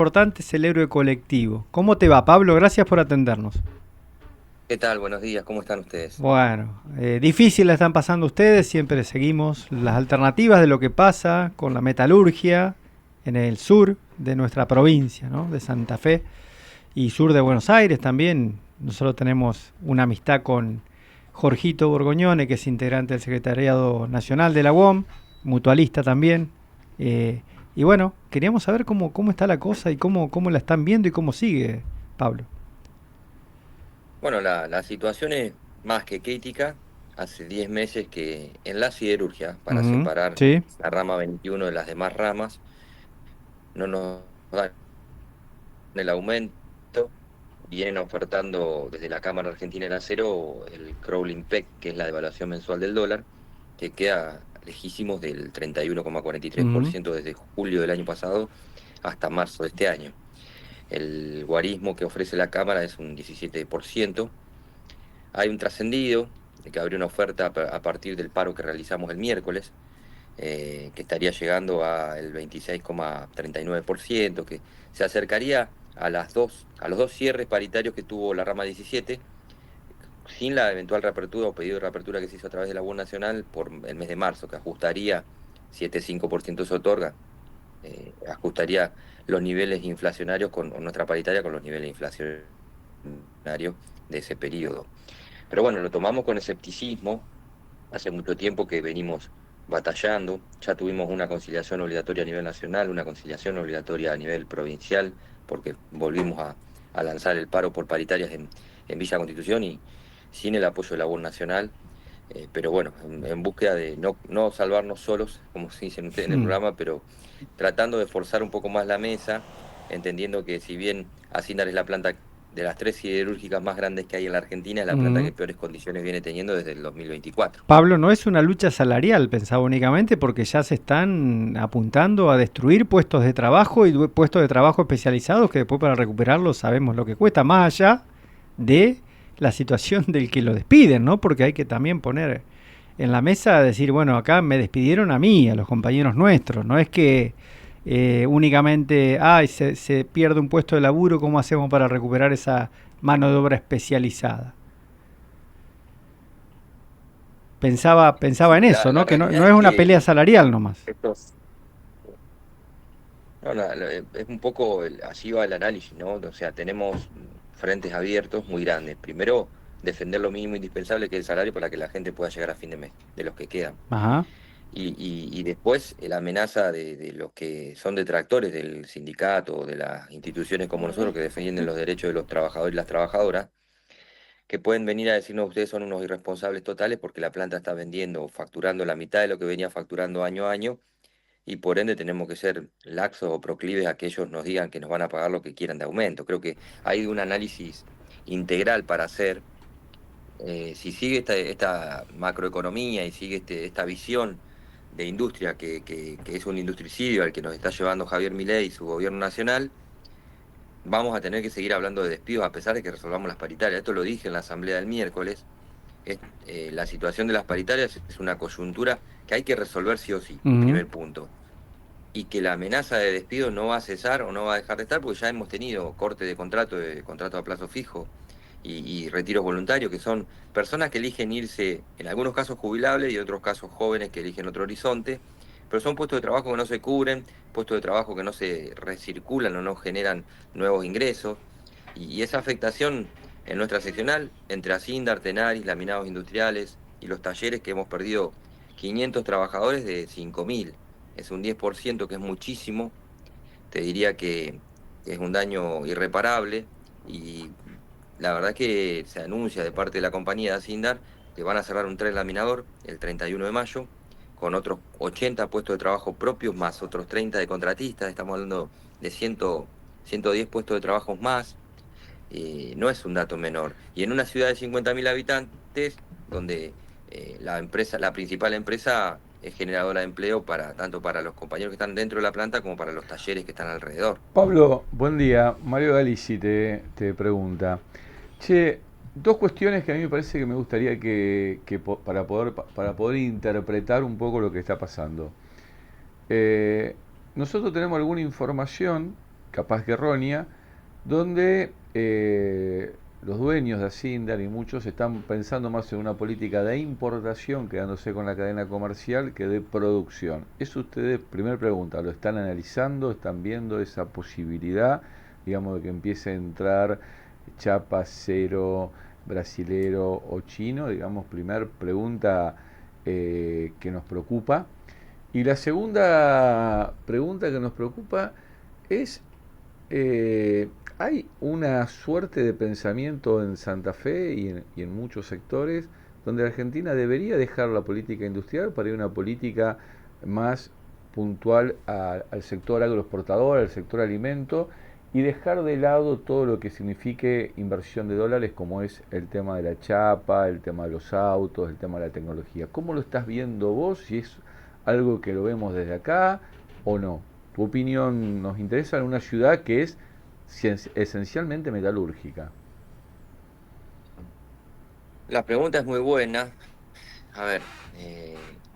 Importante es el héroe colectivo. ¿Cómo te va, Pablo? Gracias por atendernos. ¿Qué tal? Buenos días, ¿cómo están ustedes? Bueno, difícil la están pasando ustedes, siempre seguimos las alternativas de lo que pasa con la metalurgia en el sur de nuestra provincia, ¿no? De Santa Fe y sur de Buenos Aires también. Nosotros tenemos una amistad con Jorgito Borgoñone, que es integrante del Secretariado Nacional de la UOM, mutualista también. Y bueno, queríamos saber cómo está la cosa y cómo la están viendo y cómo sigue, Pablo. Bueno, la situación es más que crítica. Hace 10 meses que en la siderurgia, para Ujú, separar sí. la rama 21 de las demás ramas, no nos dan el aumento. Vienen ofertando desde la Cámara Argentina del Acero el crawling peg, que es la devaluación mensual del dólar, que queda lejísimos del Ujú, 31,43% desde julio del año pasado hasta marzo de este año. El guarismo que ofrece la Cámara es un 17%. Hay un trascendido de que habría una oferta a partir del paro que realizamos el miércoles, que estaría llegando al 26,39%, que se acercaría a los dos cierres paritarios que tuvo la rama 17, sin la eventual reapertura o pedido de reapertura que se hizo a través de la UON Nacional por el mes de marzo, que ajustaría, si este 5% se otorga, ajustaría los niveles inflacionarios con nuestra paritaria con los niveles inflacionarios de ese periodo. Pero bueno, lo tomamos con escepticismo. Hace mucho tiempo que venimos batallando. Ya tuvimos una conciliación obligatoria a nivel nacional, una conciliación obligatoria a nivel provincial, porque volvimos a lanzar el paro por paritarias en Villa Constitución y sin el apoyo de la UON Nacional. Pero bueno, en búsqueda de no salvarnos solos, como se dice ustedes en el mm. programa, pero tratando de forzar un poco más la mesa, entendiendo que si bien Asindar es la planta de las tres siderúrgicas más grandes que hay en la Argentina, es la planta Mm. que peores condiciones viene teniendo desde el 2024. Pablo, no es una lucha salarial, pensaba únicamente, porque ya se están apuntando a destruir puestos de trabajo y puestos de trabajo especializados que después para recuperarlos sabemos lo que cuesta, más allá de la situación del que lo despiden, ¿no? Porque hay que también poner en la mesa, decir, bueno, acá me despidieron a mí, a los compañeros nuestros, no es que únicamente, ay, se pierde un puesto de laburo, ¿cómo hacemos para recuperar esa mano de obra especializada? Pensaba Sí, en eso, la ¿no? Que realidad no es es una pelea que salarial nomás. estos, no, es un poco, allí va el análisis, ¿no? O sea, tenemos frentes abiertos muy grandes. Primero, defender lo mínimo indispensable que es el salario para que la gente pueda llegar a fin de mes, de los que quedan. Ajá. Y después la amenaza de los que son detractores del sindicato o de las instituciones como nosotros que defienden los derechos de los trabajadores y las trabajadoras, que pueden venir a decirnos ustedes son unos irresponsables totales porque la planta está vendiendo o facturando la mitad de lo que venía facturando año a año y por ende tenemos que ser laxos o proclives a que ellos nos digan que nos van a pagar lo que quieran de aumento. Creo que hay un análisis integral para hacer. Si sigue esta macroeconomía y sigue esta visión de industria que es un industricidio al que nos está llevando Javier Milei y su gobierno nacional, vamos a tener que seguir hablando de despidos a pesar de que resolvamos las paritarias. Esto lo dije en la asamblea del miércoles. La situación de las paritarias es una coyuntura que hay que resolver sí o sí, Ujú. primer punto. Y que la amenaza de despido no va a cesar o no va a dejar de estar porque ya hemos tenido corte de contrato a plazo fijo y retiros voluntarios, que son personas que eligen irse, en algunos casos jubilables y en otros casos jóvenes que eligen otro horizonte, pero son puestos de trabajo que no se cubren, puestos de trabajo que no se recirculan o no generan nuevos ingresos, y esa afectación en nuestra seccional, entre Asindar, Tenaris, laminados industriales y los talleres que hemos perdido 500 trabajadores de 5.000, es un 10% que es muchísimo, te diría que es un daño irreparable y la verdad que se anuncia de parte de la compañía de Asindar que van a cerrar un tren laminador el 31 de mayo con otros 80 puestos de trabajo propios más otros 30 de contratistas, estamos hablando de 110 puestos de trabajo más, no es un dato menor. Y en una ciudad de 50.000 habitantes, donde la principal empresa es generadora de empleo para, tanto para los compañeros que están dentro de la planta como para los talleres que están alrededor. Pablo, buen día. Mario Galici te pregunta. Che, dos cuestiones que a mí me parece que me gustaría para poder interpretar un poco lo que está pasando. Eh, Nosotros tenemos alguna información capaz que errónea, donde los dueños de Asindar y muchos están pensando más en una política de importación, quedándose con la cadena comercial, que de producción. Eso ustedes, primera pregunta, ¿lo están analizando? ¿Están viendo esa posibilidad, digamos, de que empiece a entrar chapa, acero, brasilero o chino? Digamos, primer pregunta que nos preocupa. Y la segunda pregunta que nos preocupa es, hay una suerte de pensamiento en Santa Fe y en muchos sectores donde la Argentina debería dejar la política industrial para ir a una política más puntual al sector agroexportador, al sector alimento, y dejar de lado todo lo que signifique inversión de dólares, como es el tema de la chapa, el tema de los autos, el tema de la tecnología. ¿Cómo lo estás viendo vos? Si es algo que lo vemos desde acá o no. Tu opinión nos interesa en una ciudad que es esencialmente metalúrgica. La pregunta es muy buena. A ver,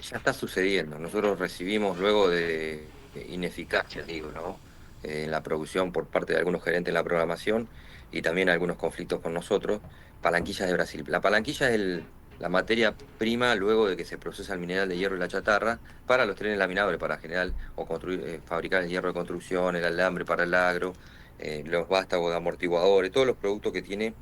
ya está sucediendo. Nosotros recibimos luego de ineficacia, digo, ¿no? En la producción por parte de algunos gerentes en la programación y también algunos conflictos con nosotros, palanquillas de Brasil. La palanquilla es la materia prima luego de que se procesa el mineral de hierro y la chatarra para los trenes laminadores, para generar o construir, fabricar el hierro de construcción, el alambre para el agro, los vástagos de amortiguadores, todos los productos que tiene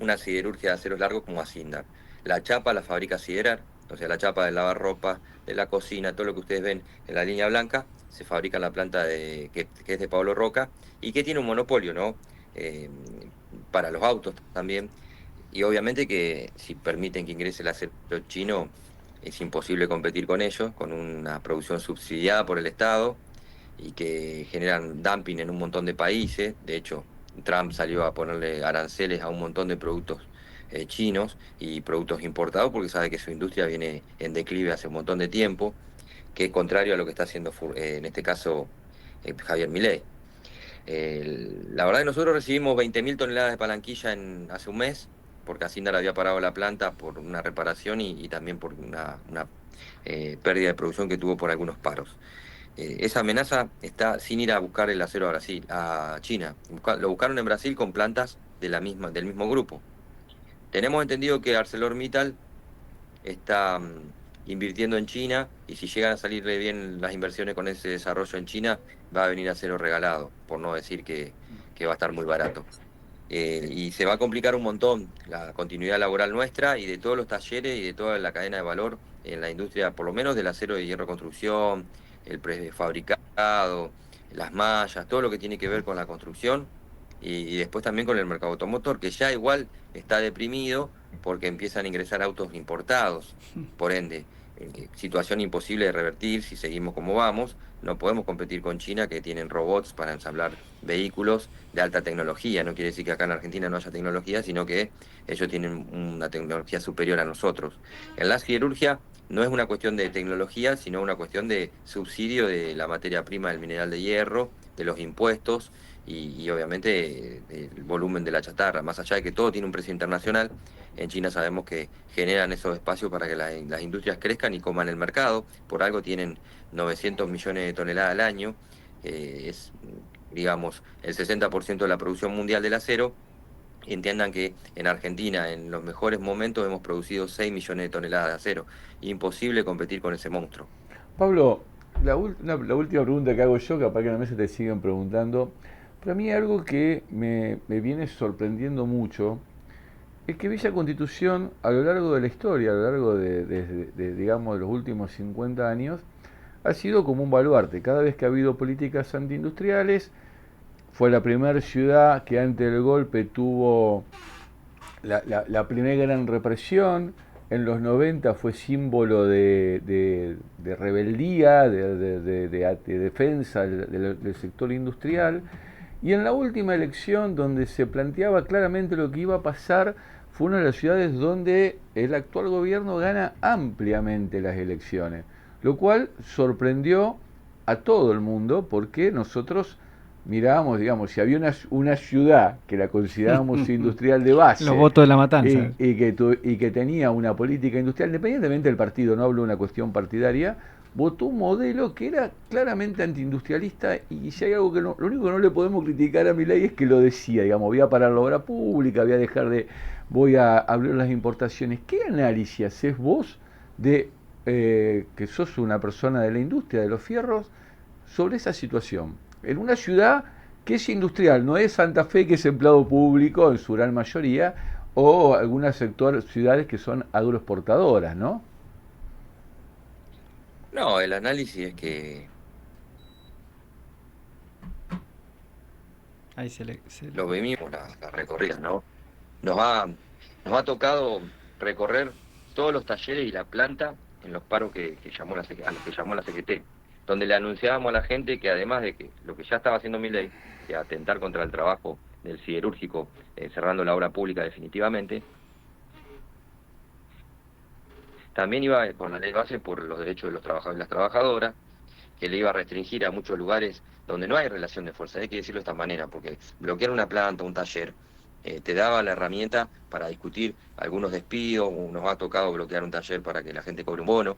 una siderurgia de aceros largos como Asindar. La chapa la fabrica Siderar, o sea, la chapa del lavarropa, de la cocina, todo lo que ustedes ven en la línea blanca, se fabrica en la planta que es de Pablo Roca y que tiene un monopolio, ¿no? Eh, para los autos también. Y obviamente que si permiten que ingrese el acero chino, es imposible competir con ellos, con una producción subsidiada por el Estado y que generan dumping en un montón de países. De hecho, Trump salió a ponerle aranceles a un montón de productos chinos y productos importados porque sabe que su industria viene en declive hace un montón de tiempo, que es contrario a lo que está haciendo en este caso Javier Milei. La verdad que nosotros recibimos 20.000 toneladas de palanquilla hace un mes, porque Asindar había parado la planta por una reparación y también por una pérdida de producción que tuvo por algunos paros. Esa amenaza está sin ir a buscar el acero a Brasil, a China. Lo buscaron en Brasil con plantas del mismo grupo. Tenemos entendido que ArcelorMittal está invirtiendo en China y si llegan a salirle bien las inversiones con ese desarrollo en China, va a venir acero regalado, por no decir que va a estar muy barato. Y se va a complicar un montón la continuidad laboral nuestra y de todos los talleres y de toda la cadena de valor en la industria, por lo menos del acero de hierro construcción, el prefabricado, las mallas, todo lo que tiene que ver con la construcción y después también con el mercado automotor, que ya igual está deprimido porque empiezan a ingresar autos importados, por ende, situación imposible de revertir si seguimos como vamos. No podemos competir con China, que tienen robots para ensamblar vehículos de alta tecnología. No quiere decir que acá en Argentina no haya tecnología, sino que ellos tienen una tecnología superior a nosotros. En la siderurgia no es una cuestión de tecnología, sino una cuestión de subsidio de la materia prima del mineral de hierro, de los impuestos y obviamente del volumen de la chatarra. Más allá de que todo tiene un precio internacional, en China sabemos que generan esos espacios para que las industrias crezcan y coman el mercado. Por algo tienen 900 millones de toneladas al año, es, digamos, el 60% de la producción mundial del acero. Entiendan que en Argentina, en los mejores momentos, hemos producido 6 millones de toneladas de acero. Imposible competir con ese monstruo. Pablo, la última pregunta que hago yo, capaz que en la mesa te siguen preguntando, para mí algo que me viene sorprendiendo mucho es que Villa Constitución, a lo largo de la historia, a lo largo digamos, de los últimos 50 años, ha sido como un baluarte. Cada vez que ha habido políticas antiindustriales, fue la primera ciudad que antes del golpe tuvo la primera gran represión. En los 90 fue símbolo de rebeldía, de defensa del sector industrial. Y en la última elección, donde se planteaba claramente lo que iba a pasar, fue una de las ciudades donde el actual gobierno gana ampliamente las elecciones, lo cual sorprendió a todo el mundo porque nosotros mirábamos, digamos, si había una ciudad que la considerábamos industrial de base, Los votos de la matanza. y que tenía una política industrial, independientemente del partido, no hablo de una cuestión partidaria, votó un modelo que era claramente antiindustrialista, y si hay algo que lo único que no le podemos criticar a Milei es que lo decía, digamos, voy a parar la obra pública, voy a abrir las importaciones. ¿Qué análisis haces vos de que sos una persona de la industria de los fierros sobre esa situación? En una ciudad que es industrial, no es Santa Fe, que es empleado público en su gran mayoría, o algunas ciudades que son agroexportadoras, ¿no? No, el análisis es que Ahí lo vivimos las recorridas, ¿no? Nos ha, nos ha tocado recorrer todos los talleres y la planta en los paros que llamó a los que llamó la CGT, donde le anunciábamos a la gente que además de que lo que ya estaba haciendo Milei, que atentar contra el trabajo del siderúrgico, cerrando la obra pública definitivamente, también iba por la ley base por los derechos de los trabajadores y las trabajadoras, que le iba a restringir a muchos lugares donde no hay relación de fuerza, hay que decirlo de esta manera, porque bloquear una planta, un taller, te daba la herramienta para discutir algunos despidos, nos ha tocado bloquear un taller para que la gente cobre un bono.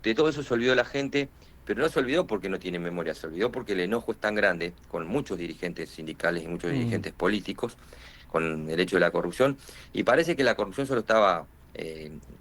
De todo eso se olvidó la gente, pero no se olvidó porque no tiene memoria, se olvidó porque el enojo es tan grande con muchos dirigentes sindicales y muchos dirigentes políticos, con el hecho de la corrupción, y parece que la corrupción solo estaba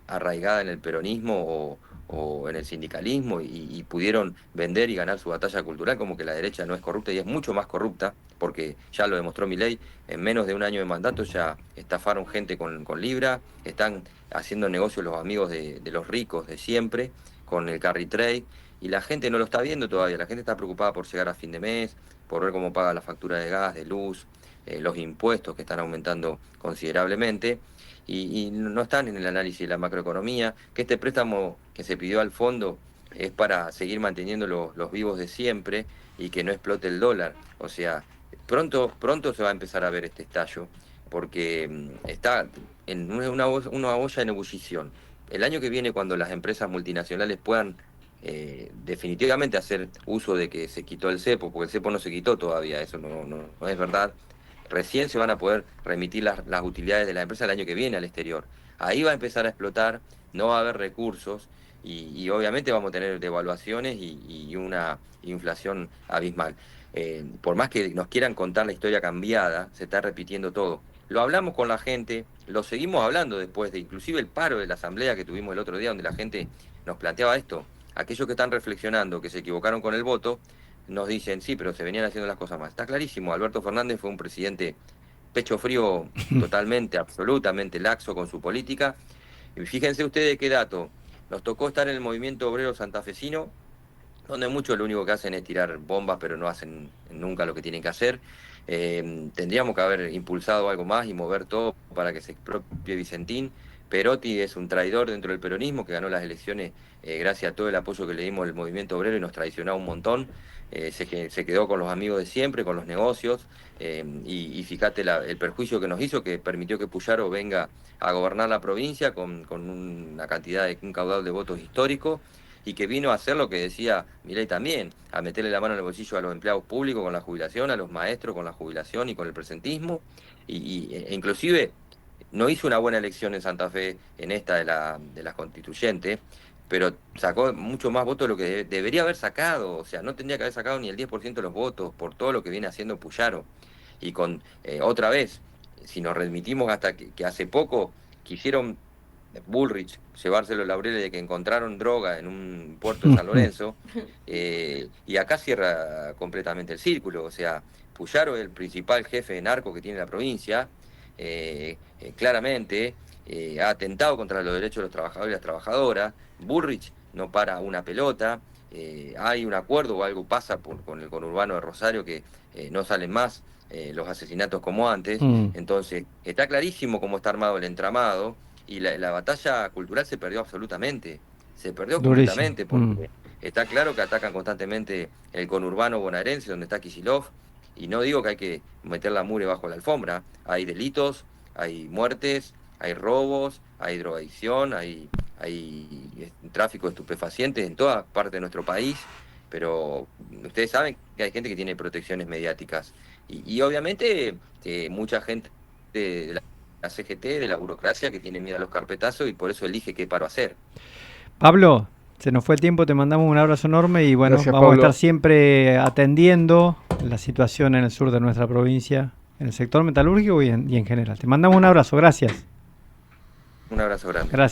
arraigada en el peronismo o en el sindicalismo y pudieron vender y ganar su batalla cultural, como que la derecha no es corrupta y es mucho más corrupta, porque ya lo demostró Milei, en menos de un año de mandato ya estafaron gente con Libra, están haciendo negocios los amigos de los ricos de siempre, con el carry trade, y la gente no lo está viendo todavía, la gente está preocupada por llegar a fin de mes, por ver cómo paga la factura de gas, de luz, los impuestos que están aumentando considerablemente, y no están en el análisis de la macroeconomía, que este préstamo que se pidió al fondo es para seguir manteniendo los vivos de siempre y que no explote el dólar. O sea, pronto se va a empezar a ver este estallo, porque está en una olla en ebullición. El año que viene, cuando las empresas multinacionales puedan definitivamente hacer uso de que se quitó el cepo, porque el cepo no se quitó todavía, eso no es verdad, recién se van a poder remitir las utilidades de la empresa el año que viene al exterior. Ahí va a empezar a explotar, no va a haber recursos y obviamente vamos a tener devaluaciones y una inflación abismal. Por más que nos quieran contar la historia cambiada, se está repitiendo todo. Lo hablamos con la gente, lo seguimos hablando después de inclusive el paro de la asamblea que tuvimos el otro día, donde la gente nos planteaba esto. Aquellos que están reflexionando, que se equivocaron con el voto, nos dicen, sí, pero se venían haciendo las cosas mal. Está clarísimo, Alberto Fernández fue un presidente pecho frío totalmente, absolutamente laxo con su política. Y fíjense ustedes qué dato, nos tocó estar en el movimiento obrero santafesino, donde muchos lo único que hacen es tirar bombas, pero no hacen nunca lo que tienen que hacer. Tendríamos que haber impulsado algo más y mover todo para que se expropie Vicentín. Perotti es un traidor dentro del peronismo que ganó las elecciones gracias a todo el apoyo que le dimos al movimiento obrero y nos traicionó un montón. Se quedó con los amigos de siempre, con los negocios, y fíjate el perjuicio que nos hizo, que permitió que Puyaro venga a gobernar la provincia con una cantidad un caudal de votos histórico, y que vino a hacer lo que decía Milei también, a meterle la mano en el bolsillo a los empleados públicos con la jubilación, a los maestros con la jubilación y con el presentismo, e inclusive no hizo una buena elección en Santa Fe en esta de las constituyentes, pero sacó mucho más votos de lo que debería haber sacado, o sea, no tendría que haber sacado ni el 10% de los votos por todo lo que viene haciendo Puyaro. Y con, otra vez, si nos remitimos hasta que hace poco quisieron Bullrich llevarse los laureles de que encontraron droga en un puerto de San Lorenzo, y acá cierra completamente el círculo, o sea, Puyaro es el principal jefe de narco que tiene la provincia, claramente ha atentado contra los derechos de los trabajadores y las trabajadoras. Bullrich no para una pelota, hay un acuerdo o algo pasa con el conurbano de Rosario que no salen más los asesinatos como antes. Entonces está clarísimo cómo está armado el entramado, y la batalla cultural se perdió absolutamente, se perdió Durísimo. completamente, porque está claro que atacan constantemente el conurbano bonaerense donde está Kicillof. Y no digo que hay que meter la mugre bajo la alfombra, hay delitos, hay muertes, hay robos, hay drogadicción, hay tráfico de estupefacientes en toda parte de nuestro país, pero ustedes saben que hay gente que tiene protecciones mediáticas y obviamente mucha gente de la CGT, de la burocracia, que tiene miedo a los carpetazos y por eso elige qué paro hacer. Pablo, Se nos fue el tiempo, te mandamos un abrazo enorme y bueno, Gracias, vamos Pablo. a estar siempre atendiendo la situación en el sur de nuestra provincia, en el sector metalúrgico y en general. Te mandamos un abrazo, gracias. Un abrazo grande. Gracias.